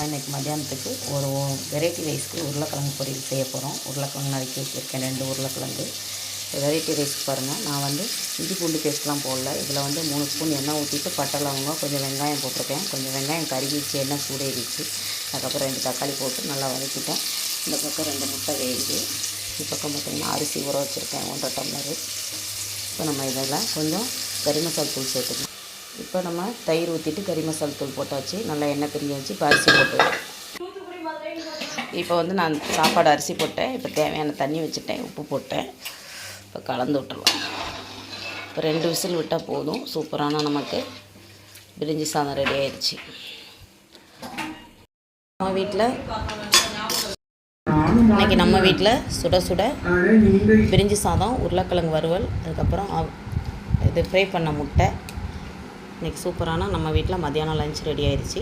இன்றைக்கி மதியானத்துக்கு ஒரு வெரைட்டி ரைஸ்க்கு உருளைக்கிழங்கு பொரியல் செய்ய போகிறோம். உருளைக்கிழங்கு நறுக்கி வச்சுருக்கேன், 2 உருளைக்கிழங்கு. வெரைட்டி ரைஸ்க்கு பாருங்கள், நான் இஞ்சி பூண்டு பேஸ்ட்லாம் போடல. இதில் 3 ஸ்பூன் எண்ணெய் ஊற்றிட்டு பட்டை லவங்கம் கொஞ்சம் வெங்காயம் போட்டிருக்கேன். கொஞ்சம் வெங்காயம் கருகிச்சு, எண்ணெய் சூடேறிச்சு. அதுக்கப்புறம் 2 தக்காளி போட்டு நல்லா வதக்கிட்டேன். இந்த பக்கம் 2 முட்டை வேகுது. இப்பக்கம் பார்த்திங்கன்னா அரிசி ஊற வச்சுருக்கேன் 1.5 டம்ளரு. இப்போ நம்ம இதில் கொஞ்சம் கறி மசாலா தூள் சேர்த்துக்கணும். இப்போ நம்ம தயிர் ஊற்றிட்டு கறி மசாலா தூள் போட்டாச்சு. நல்லா எண்ணெய் பிரிஞ்சு வச்சு இப்போ அரிசி போட்டு இப்போ நான் சாப்பாடு அரிசி போட்டேன். இப்போ தேவையான தண்ணி வச்சுட்டேன், உப்பு போட்டேன். இப்போ கலந்து விட்டுருலாம். இப்போ 2 விசில் விட்டால் போதும். சூப்பரான நமக்கு பிரிஞ்சி சாதம் ரெடி ஆயிடுச்சு. நம்ம வீட்டில் சுட சுட பிரிஞ்சி சாதம், உருளைக்கிழங்கு வறுவல், அதுக்கப்புறம் இது ஃப்ரை பண்ண முட்டை. இன்றைக்கி சூப்பரான நம்ம வீட்டில் மத்தியானம் லஞ்ச் ரெடி ஆயிடுச்சு.